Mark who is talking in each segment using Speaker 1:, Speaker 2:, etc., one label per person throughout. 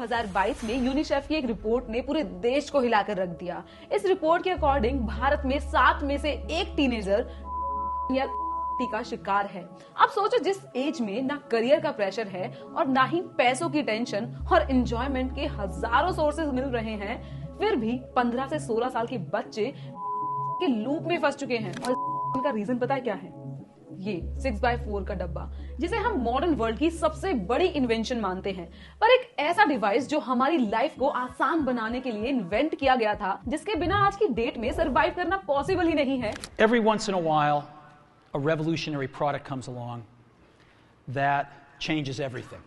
Speaker 1: 2022 में यूनिसेफ की एक रिपोर्ट ने पूरे देश को हिलाकर रख दिया। इस रिपोर्ट के अकॉर्डिंग भारत में 7 में से एक टीनेजर या का शिकार है। अब सोचो, जिस एज में ना करियर का प्रेशर है और ना ही पैसों की टेंशन और एंजॉयमेंट के हजारों सोर्सेज मिल रहे हैं, फिर भी 15 से 16 साल के बच्चे के लूप में फंस चुके हैं। और उनका रीजन पता है क्या है? ये 6x4 का डब्बा, जिसे हम मॉडर्न वर्ल्ड की सबसे बड़ी इन्वेंशन मानते हैं, पर एक ऐसा डिवाइस जो हमारी लाइफ को आसान बनाने के लिए इन्वेंट किया गया था, जिसके बिना आज की डेट में सरवाइव करना पॉसिबल ही नहीं है।
Speaker 2: Every once in a while, a revolutionary product comes along that changes everything.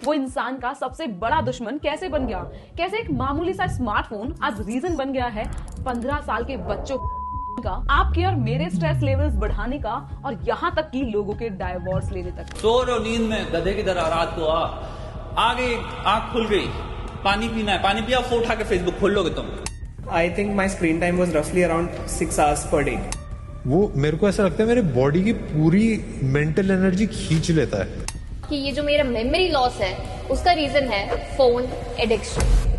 Speaker 1: वो इंसान का सबसे बड़ा दुश्मन कैसे बन गया? कैसे एक मामूली सा स्मार्टफोन आज रीजन बन गया है 15 साल के बच्चों का, आपके और मेरे स्ट्रेस लेवल्स बढ़ाने का, और यहाँ तक कि लोगों के डाइवोर्स लेने तक।
Speaker 3: सो रहे हो नींद में गधे की तरह, रात को आ गई, आंख खुल गई, पानी पीना है, पानी पिया, फोन उठा के फेसबुक खोल लोगे तुम।
Speaker 4: I think my screen time was roughly around 6 hours per day.
Speaker 5: वो मेरे को ऐसा लगता है मेरे बॉडी की पूरी मेंटल एनर्जी खींच लेता है
Speaker 6: कि ये जो मेरा मेमोरी लॉस है उसका रीजन है फोन एडिक्शन।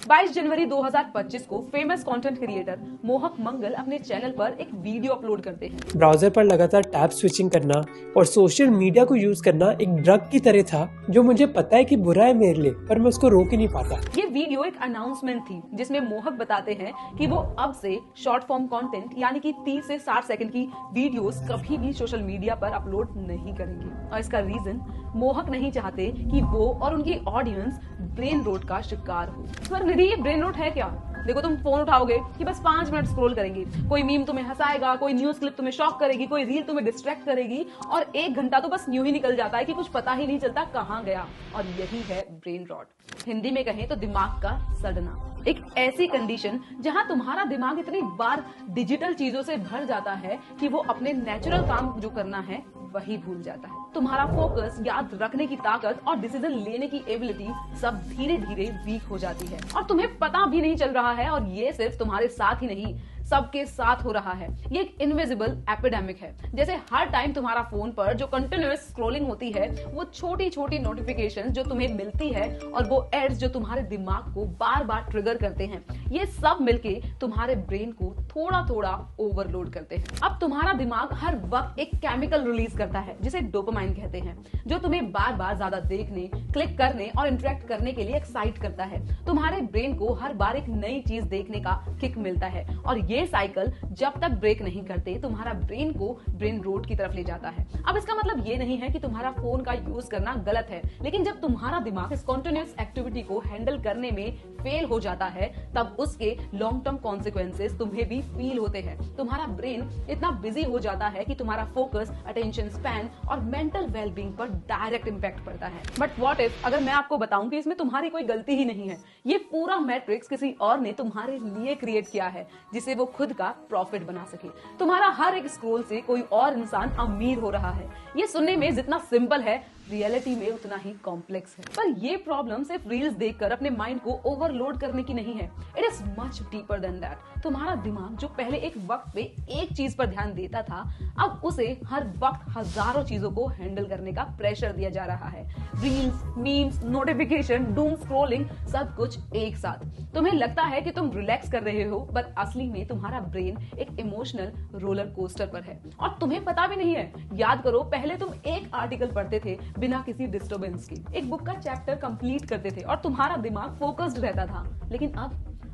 Speaker 1: 22 जनवरी 2025 को फेमस कंटेंट क्रिएटर मोहक मंगल अपने चैनल पर एक वीडियो अपलोड करते हैं।
Speaker 7: ब्राउजर पर लगातार टैब स्विचिंग करना और सोशल मीडिया को यूज करना एक ड्रग की तरह था, जो मुझे पता है कि बुरा है मेरे लिए, पर मैं उसको रोक ही नहीं पाता।
Speaker 1: ये वीडियो एक अनाउंसमेंट थी जिसमें मोहक बताते हैं कि वो अब से शॉर्ट फॉर्म कंटेंट यानी कि 30 से 60 सेकंड की वीडियोस कभी भी सोशल मीडिया पर अपलोड नहीं करेंगे। और इसका रीजन, मोहक नहीं चाहते कि वो और उनकी ऑडियंस ब्रेन रोट का शिकार हो। पर निधि, ये ब्रेन रोट है क्या? देखो, तुम फोन उठाओगे कि बस 5 मिनट स्क्रॉल करेंगे, कोई मीम तुम्हें हंसाएगा, कोई न्यूज क्लिप तुम्हें शॉक करेगी, कोई रील तुम्हें डिस्ट्रैक्ट करेगी, और 1 घंटा तो बस यूं ही निकल जाता है कि कुछ पता ही नहीं चलता कहाँ गया। और यही है ब्रेन रॉट। हिंदी में कहें तो दिमाग का सड़ना। एक ऐसी कंडीशन जहां तुम्हारा दिमाग इतनी बार डिजिटल चीजों से भर जाता है कि वो अपने नेचुरल काम जो करना है वही भूल जाता है। तुम्हारा फोकस, याद रखने की ताकत और डिसीजन लेने की एबिलिटी सब धीरे धीरे वीक हो जाती है, और तुम्हें पता भी नहीं चल रहा है। और ये सिर्फ तुम्हारे साथ ही नहीं, सबके साथ हो रहा है। ये एक इनविजिबल एपिडेमिक है। जैसे हर टाइम तुम्हारा फोन पर जो कंटिन्यूअस स्क्रॉलिंग होती है, वो छोटी छोटी नोटिफिकेशन जो तुम्हें मिलती है, और वो एड्स जो तुम्हारे दिमाग को बार बार ट्रिगर करते हैं, ये सब मिलके तुम्हारे ब्रेन को थोड़ा थोड़ा ओवरलोड करते हैं। अब तुम्हारा दिमाग हर वक्त एक केमिकल रिलीज करता है जिसे डोपामाइन कहते हैं, जो तुम्हें बार बार ज्यादा देखने, क्लिक करने और इंटरेक्ट करने के लिए एक्साइट करता है। तुम्हारे ब्रेन को हर बार एक नई चीज देखने का किक मिलता है, और ये साइकिल जब तक ब्रेक नहीं करते तुम्हारा ब्रेन को ब्रेन रोट की तरफ ले जाता है। अब इसका मतलब ये नहीं है कि तुम्हारा फोन का यूज करना गलत है, लेकिन जब तुम्हारा दिमाग इस कॉन्टिन्यूअस एक्टिविटी को हैंडल करने में फेल हो जाता है, तब उसके लॉन्ग टर्म कॉन्सिक्वेंसेस तुम्हें भी फील होते हैं। तुम्हारा ब्रेन इतना बिजी हो जाता है कि तुम्हारा फोकस, अटेंशन स्पैन और मेंटल वेलबींग पर डायरेक्ट इंपैक्ट पड़ता है। बट व्हाट इफ अगर मैं आपको बताऊं कि इसमें तुम्हारी कोई गलती ही नहीं है, ये पूरा मैट्रिक्स किसी और ने तुम्हारे लिए क्रिएट किया है, जिसे वो खुद का प्रॉफिट बना सके। तुम्हारा हर एक स्क्रॉल से कोई और इंसान अमीर हो रहा है। ये सुनने में जितना सिंपल है, रियलिटी में उतना ही कॉम्प्लेक्स है। पर ये प्रॉब्लम सिर्फ रील्स देखकर अपने माइंड को ओवरलोड करने की नहीं है। It is much deeper than that. तुम्हारा दिमाग जो पहले एक वक्त पे एक चीज पर ध्यान देता था, अब उसे हर वक्त हजारों चीजों को हैंडल करने का प्रेशर दिया जा रहा है। Reels, memes, notification, doom scrolling, सब कुछ एक साथ। तुम्हें लगता है कि तुम रिलैक्स कर रहे हो, पर असली में तुम्हारा ब्रेन एक इमोशनल रोलर कोस्टर पर है, और तुम्हें पता भी नहीं है। याद करो, पहले तुम एक आर्टिकल पढ़ते थे बिना किसी डिस्टर्बेंस के, एक बुक का चैप्टर कंप्लीट करते थे और तुम्हारा दिमाग फोकस्ड रहता था। लेकिन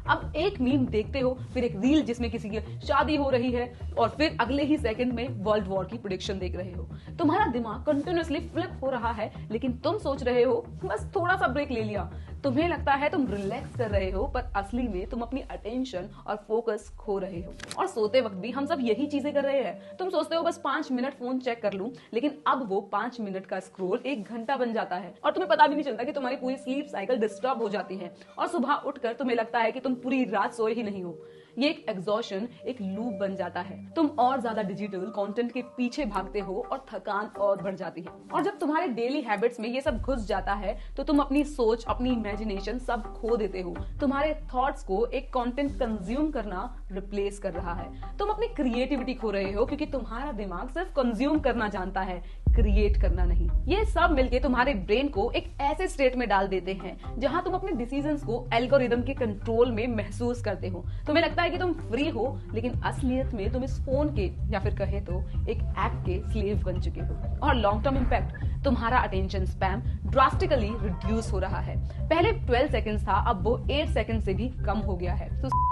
Speaker 1: अब एक मीम देखते हो, फिर एक रील जिसमें किसी की शादी हो रही है, और फिर अगले ही सेकंड में वर्ल्ड वॉर की प्रेडिक्शन देख रहे हो। तुम्हारा दिमाग कंटिन्यूअसली फ्लिप हो रहा है, लेकिन तुम सोच रहे हो बस थोड़ा सा ब्रेक ले लिया। तुम्हें लगता है तुम रिलैक्स कर रहे हो, पर असली में तुम अपनी अटेंशन और फोकस खो रहे हो। और सोते वक्त भी हम सब यही चीजें कर रहे हैं। तुम सोचते हो बस 5 मिनट फोन चेक कर लूं, लेकिन अब वो 5 मिनट का स्क्रॉल 1 घंटा बन जाता है, और तुम्हें पता भी नहीं चलता कि तुम्हारी पूरी स्लीप साइकिल डिस्टर्ब हो जाती है, और सुबह उठकर तुम्हें लगता है कि तुम पूरी रात सोए ही नहीं हो। ये एक एग्जॉशन, एक लूप बन जाता है। तुम और ज्यादा डिजिटल कंटेंट के पीछे भागते हो और थकान और बढ़ जाती है। और जब तुम्हारे डेली हैबिट्स में ये सब घुस जाता है, तो तुम अपनी सोच, अपनी इमेजिनेशन सब खो देते हो। तुम्हारे थॉट्स को एक कंटेंट कंज्यूम करना रिप्लेस कर रहा है। तुम अपनी क्रिएटिविटी खो रहे हो, क्योंकि तुम्हारा दिमाग सिर्फ कंज्यूम करना जानता है, क्रिएट करना नहीं। ये सब मिलके तुम्हारे ब्रेन को एक ऐसे स्टेट में डाल देते हैं जहां तुम अपने डिसीजंस को एल्गोरिदम के कंट्रोल में महसूस करते हो। तुम्हें लगता है कि तुम फ्री हो, लेकिन असलियत में तुम इस फोन के या फिर कहे तो एक ऐप के स्लेव बन चुके हो। और लॉन्ग टर्म इम्पैक्ट, तुम्हारा अटेंशन स्पैम ड्रास्टिकली रिड्यूस हो रहा है। पहले 12 सेकंड्स था, अब वो 8 सेकंड से भी कम हो गया है।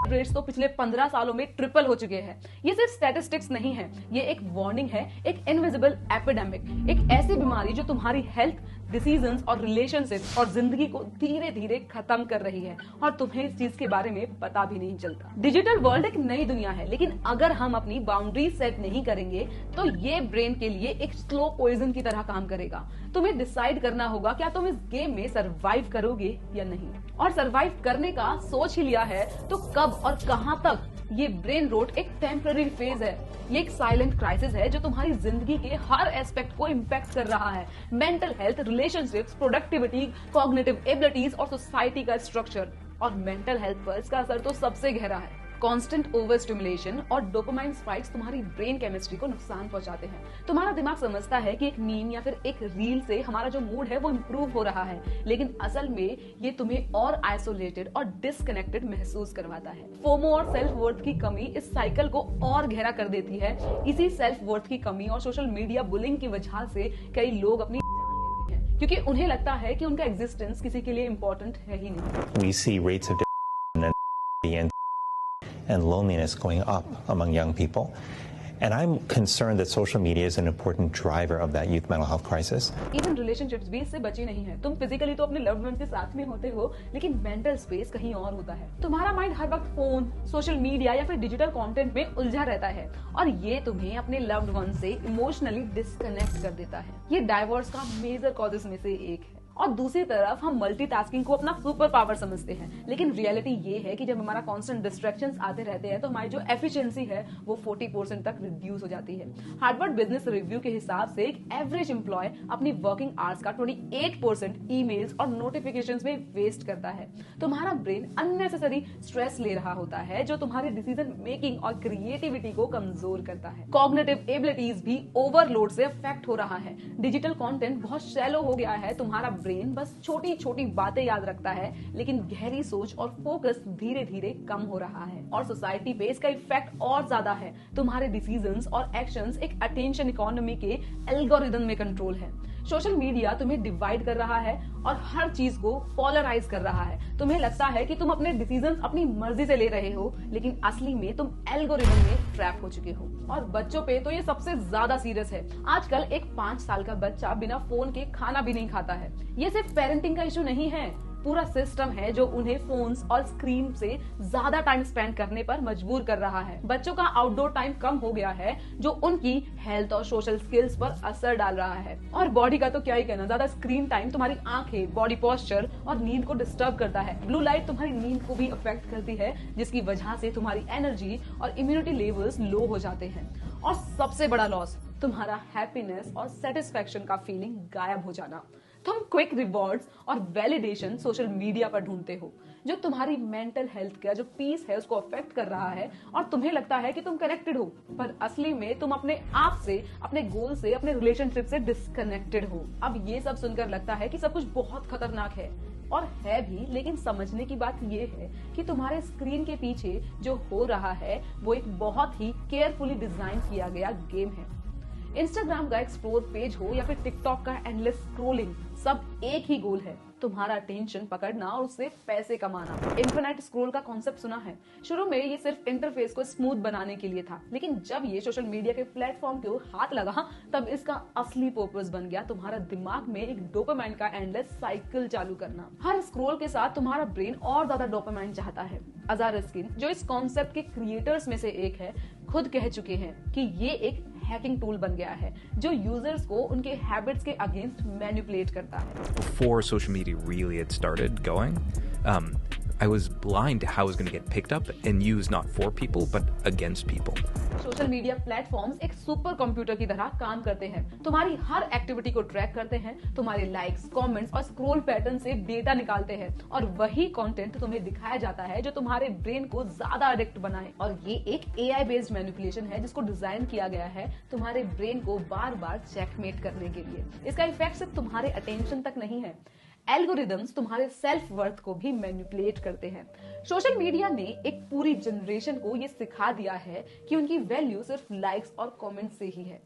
Speaker 1: रेट्स तो पिछले 15 सालों में ट्रिपल हो चुके हैं। ये सिर्फ स्टैटिस्टिक्स नहीं है, ये एक वार्निंग है, एक इनविजिबल एपिडेमिक, एक ऐसी बीमारी जो तुम्हारी हेल्थ, डिसीजंस और रिलेशनशिप्स और जिंदगी को धीरे धीरे खत्म कर रही है और तुम्हें इस चीज के बारे में पता भी नहीं चलता। डिजिटल वर्ल्ड एक नई दुनिया है, लेकिन अगर हम अपनी बाउंड्री सेट नहीं करेंगे तो ये ब्रेन के लिए एक स्लो पॉइजन की तरह काम करेगा। तुम्हें डिसाइड करना होगा क्या तुम इस गेम में सरवाइव करोगे या नहीं। और सरवाइव करने का सोच ही लिया है तो कब और कहां तक। ये ब्रेन रोट एक टेम्पररी फेज है, ये एक साइलेंट क्राइसिस है जो तुम्हारी जिंदगी के हर एस्पेक्ट को इम्पैक्ट कर रहा है। Mental health, relationships, productivity, cognitive abilities और सोसाइटी का स्ट्रक्चर। और मेंटल हेल्थ पर इसका असर तो सबसे गहरा है। कांस्टेंट ओवर स्टिमुलेशन और डोपामाइन स्पाइक्स तुम्हारी ब्रेन केमिस्ट्री को नुकसान पहुंचाते हैं। तुम्हारा दिमाग समझता है कि एक मीम या फिर एक रील से हमारा जो मूड है वो इम्प्रूव हो रहा है, लेकिन असल में ये तुम्हें और आइसोलेटेड और डिस्कनेक्टेड महसूस करवाता है। फोमो और सेल्फ वर्थ की कमी इस साइकिल को और गहरा कर देती है। इसी सेल्फ वर्थ की कमी और सोशल मीडिया बुलिंग की वजह से कई लोग अपनी क्योंकि उन्हें लगता है कि उनका एग्जिस्टेंस किसी के लिए इम्पोर्टेंट है ही नहीं।
Speaker 8: We see rates of depression and loneliness going up among young people. And I'm concerned that social media is an important driver of that youth mental health crisis.
Speaker 1: Even relationships भी इससे बची नहीं है। तुम physically तो अपने loved ones के साथ में होते हो, लेकिन मेंटल स्पेस कहीं और होता है। तुम्हारा माइंड हर वक्त फोन, सोशल मीडिया या फिर डिजिटल कंटेंट में उलझा रहता है और ये तुम्हें अपने लव्ड वन से इमोशनली डिस्कनेक्ट कर देता है। ये डाइवोर्स का मेजर कॉजेस में से एक है। और दूसरी तरफ हम मल्टीटास्किंग को अपना सुपर पावर समझते हैं, लेकिन रियलिटी ये है कि जब हमारा कांस्टेंट डिस्ट्रैक्शंस आते रहते हैं तो हमारी जो एफिशिएंसी है वो 40% तक रिड्यूस हो जाती है। हार्वर्ड बिजनेस रिव्यू के हिसाब से एक एवरेज एम्प्लॉय अपनी वर्किंग आवर्स का 28% ईमेल्स और नोटिफिकेशंस में वेस्ट करता है। तुम्हारा ब्रेन अननेसेसरी स्ट्रेस ले रहा होता है जो तुम्हारी डिसीजन मेकिंग और क्रिएटिविटी को कमजोर करता है। कॉग्निटिव एबिलिटीज भी ओवरलोड से अफेक्ट हो रहा है। डिजिटल कंटेंट बहुत शैलो हो गया है। तुम्हारा ब्रेन बस छोटी छोटी बातें याद रखता है, लेकिन गहरी सोच और फोकस धीरे धीरे कम हो रहा है। और सोसाइटी पे इसका इफेक्ट और ज्यादा है। तुम्हारे डिसीजंस और एक्शंस एक अटेंशन इकोनॉमी के एल्गोरिदम में कंट्रोल है। सोशल मीडिया तुम्हें डिवाइड कर रहा है और हर चीज को पोलराइज कर रहा है। तुम्हें लगता है कि तुम अपने डिसीजंस अपनी मर्जी से ले रहे हो, लेकिन असली में तुम एल्गोरिदम में ट्रैप हो चुके हो। और बच्चों पे तो ये सबसे ज्यादा सीरियस है। आजकल एक 5 साल का बच्चा बिना फोन के खाना भी नहीं खाता है। ये सिर्फ पेरेंटिंग का इशू नहीं है, पूरा सिस्टम है जो उन्हें फोन्स और स्क्रीन से ज्यादा टाइम स्पेंड करने पर मजबूर कर रहा है। बच्चों का आउटडोर टाइम कम हो गया है जो उनकी हेल्थ और सोशल स्किल्स पर असर डाल रहा है। और बॉडी का तो क्या ही कहना, ज्यादा स्क्रीन टाइम तुम्हारी आंखें, बॉडी पोस्चर और नींद को डिस्टर्ब करता है। ब्लू लाइट तुम्हारी नींद को भी अफेक्ट करती है, जिसकी वजह से तुम्हारी एनर्जी और इम्यूनिटी लेवल्स लो हो जाते हैं। और सबसे बड़ा लॉस, तुम्हारा हैप्पीनेस और सेटिस्फैक्शन का फीलिंग गायब हो जाना। तुम क्विक रिवॉर्ड्स और वैलिडेशन सोशल मीडिया पर ढूंढते हो, जो तुम्हारी मेंटल हेल्थ का जो पीस है उसको अफेक्ट कर रहा है। और तुम्हें लगता है कि तुम कनेक्टेड हो, पर असली में तुम अपने आप से, अपने गोल से, अपने रिलेशनशिप से डिस्कनेक्टेड हो। अब ये सब सुनकर लगता है कि सब कुछ बहुत खतरनाक है, और है भी, लेकिन समझने की बात ये है कि तुम्हारे स्क्रीन के पीछे जो हो रहा है वो एक बहुत ही केयरफुली डिजाइन किया गया गेम है। इंस्टाग्राम का एक्सप्लोर पेज हो या फिर टिकटॉक का एंडलेस स्क्रोलिंग, सब एक ही गोल है, तुम्हारा अटेंशन पकड़ना और उससे पैसे कमाना। इन्फिनिट स्क्रॉल का कॉन्सेप्ट सुना है? शुरू में ये सिर्फ इंटरफेस को स्मूथ बनाने के लिए था, लेकिन जब ये सोशल मीडिया के प्लेटफॉर्म को हाथ लगा तब इसका असली पर्पस बन गया तुम्हारा दिमाग में एक डोपामाइन का एंडलेस साइकिल चालू करना। हर स्क्रॉल के साथ तुम्हारा ब्रेन और ज्यादा डोपामाइन चाहता है। अज़ार रस्किन, जो इस कॉन्सेप्ट के क्रिएटर्स में से एक है, खुद कह चुके हैं कि ये एक हैकिंग टूल बन गया है जो यूजर्स को उनके हैबिट्स के अगेंस्ट मैनिपुलेट करता है।
Speaker 9: Before social media really had started going, I was blind to how it was going to get picked up and used not for people but against people.
Speaker 1: Social media platforms एक super computer की तरह काम करते हैं। तुम्हारी हर activity को track करते हैं, तुम्हारे लाइक्स, कमेंट्स और स्क्रॉल पैटर्न से डेटा निकालते हैं और वही कंटेंट तुम्हें दिखाया जाता है जो तुम्हारे ब्रेन को ज्यादा एडिक्ट बनाए। और ये एक AI बेस्ड मैनिपुलेशन है जिसको डिजाइन किया गया है तुम्हारे ब्रेन को बार बार चेकमेट करने के लिए। इसका इफेक्ट सिर्फ तुम्हारे अटेंशन तक नहीं है, एल्गोरिदम्स तुम्हारे सेल्फ वर्थ को भी मैनिपुलेट करते हैं। सोशल मीडिया ने एक पूरी जनरेशन को ये सिखा दिया है कि उनकी वैल्यू सिर्फ लाइक्स और कमेंट्स से ही है।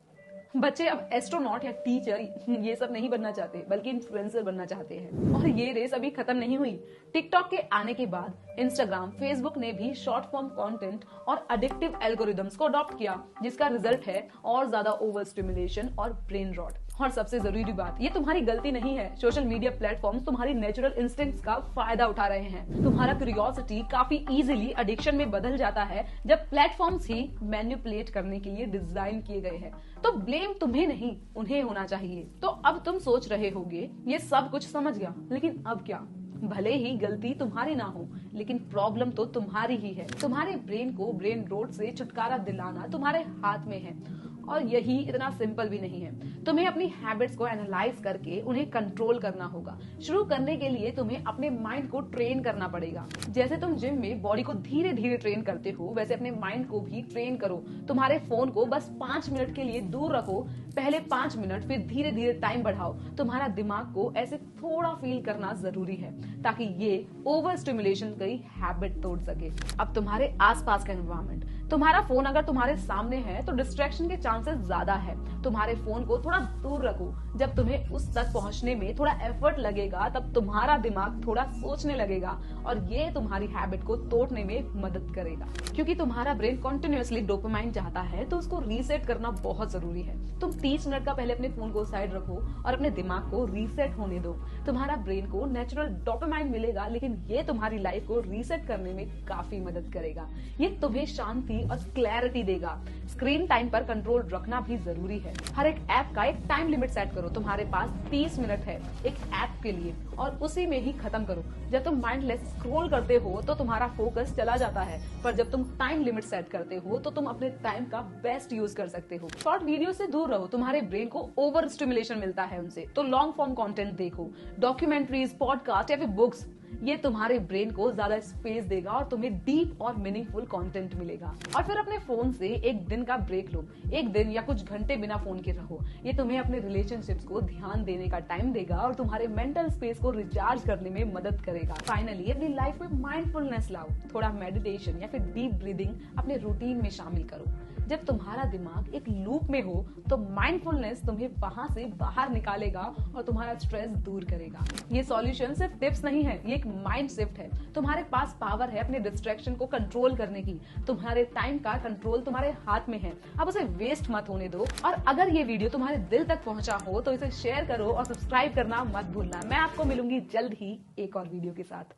Speaker 1: बच्चे अब एस्ट्रोनॉट या टीचर ये सब नहीं बनना चाहते, बल्कि इन्फ्लुएंसर बनना चाहते हैं। और ये रेस अभी खत्म नहीं हुई। टिकटॉक के आने के बाद इंस्टाग्राम, फेसबुक ने भी शॉर्ट फॉर्म कंटेंट और एडिक्टिव एल्गोरिदम्स को अडॉप्ट किया, जिसका रिजल्ट है और ज्यादा ओवर स्टिमुलेशन और ब्रेन रॉट। और सबसे जरूरी बात, ये तुम्हारी गलती नहीं है। सोशल मीडिया प्लेटफॉर्म्स तुम्हारी नेचुरल इंस्टिंक्ट्स का फायदा उठा रहे हैं। तुम्हारा क्यूरियोसिटी काफी इजीली एडिक्शन में बदल जाता है जब प्लेटफॉर्म्स ही मैनिपुलेट करने के लिए डिजाइन किए गए हैं। तो ब्लेम तुम्हें नहीं, उन्हें होना चाहिए। तो अब तुम सोच रहे होगे ये सब कुछ समझ गया, लेकिन अब क्या? भले ही गलती तुम्हारी ना हो, लेकिन प्रॉब्लम तो तुम्हारी ही है। तुम्हारे ब्रेन को ब्रेन रोट से छुटकारा दिलाना तुम्हारे हाथ में है। और यही इतना सिंपल भी नहीं है। तुम्हें अपनी हैबिट्स को एनालाइज करके उन्हें कंट्रोल करना होगा। शुरू करने के लिए तुम्हें अपने माइंड को ट्रेन करना पड़ेगा। जैसे तुम जिम में बॉडी को धीरे धीरे ट्रेन करते हो, वैसे अपने माइंड को भी ट्रेन करो। तुम्हारे फोन को बस 5 मिनट के लिए दूर रखो, पहले 5 मिनट, फिर धीरे धीरे टाइम बढ़ाओ। तुम्हारा दिमाग को ऐसे थोड़ा फील करना जरूरी है ताकि ये ओवर स्टिमुलेशन की हैबिट तोड़ सके। अब तुम्हारे आसपास का एनवायरनमेंट, तुम्हारा फोन अगर तुम्हारे सामने है तो डिस्ट्रैक्शन के चांसेस ज्यादा है। तुम्हारे फोन को थोड़ा दूर रखो। जब तुम्हें उस तक पहुंचने में थोड़ा एफर्ट लगेगा, तब तुम्हारा दिमाग थोड़ा सोचने लगेगा और ये तुम्हारी हैबिट को तोड़ने में मदद करेगा। क्योंकि तुम्हारा ब्रेन कंटिन्यूअसली डोपामाइन चाहता है, तो उसको रीसेट करना बहुत जरूरी है। तुम 30 मिनट का पहले अपने फोन को साइड रखो और अपने दिमाग को रीसेट होने दो। तुम्हारा ब्रेन को नेचुरल डोपामाइन मिलेगा, लेकिन ये तुम्हारी लाइफ को रीसेट करने में काफी मदद करेगा। ये तुम्हें शांति और क्लैरिटी देगा। स्क्रीन टाइम पर कंट्रोल रखना भी जरूरी है। हर एक ऐप का एक टाइम लिमिट सेट करो। तुम्हारे पास 30 मिनट है एक ऐप के लिए और उसी में ही खत्म करो। जब तुम माइंडलेस स्क्रॉल करते हो तो तुम्हारा फोकस चला जाता है, पर जब तुम टाइम लिमिट सेट करते हो तो तुम अपने टाइम का बेस्ट यूज कर सकते हो। शॉर्ट वीडियो से दूर रहो, तुम्हारे ब्रेन को ओवर स्टिमुलेशन मिलता है उनसे। तो लॉन्ग फॉर्म कंटेंट देखो, डॉक्यूमेंट्रीज, पॉडकास्ट या फिर बुक्स। ये तुम्हारे ब्रेन को ज्यादा स्पेस देगा और तुम्हें डीप और मीनिंगफुल कंटेंट मिलेगा। और फिर अपने फोन से एक दिन का ब्रेक लो, एक दिन या कुछ घंटे बिना फोन के रहो। ये तुम्हें अपने रिलेशनशिप्स को ध्यान देने का टाइम देगा और तुम्हारे मेंटल स्पेस को रिचार्ज करने में मदद करेगा। फाइनली अपनी लाइफ में माइंडफुलनेस लाओ। थोड़ा मेडिटेशन या फिर डीप ब्रीदिंग अपने रूटीन में शामिल करो। जब तुम्हारा दिमाग एक लूप में हो तो माइंडफुलनेस तुम्हें वहां से बाहर निकालेगा और तुम्हारा स्ट्रेस दूर करेगा। ये सॉल्यूशन सिर्फ टिप्स नहीं है, ये एक माइंड शिफ्ट है। तुम्हारे पास पावर है अपने डिस्ट्रैक्शन को कंट्रोल करने की। तुम्हारे टाइम का कंट्रोल तुम्हारे हाथ में है, अब उसे वेस्ट मत होने दो। और अगर ये वीडियो तुम्हारे दिल तक पहुंचा हो तो इसे शेयर करो और सब्सक्राइब करना मत भूलना। मैं आपको मिलूंगी जल्द ही एक और वीडियो के साथ।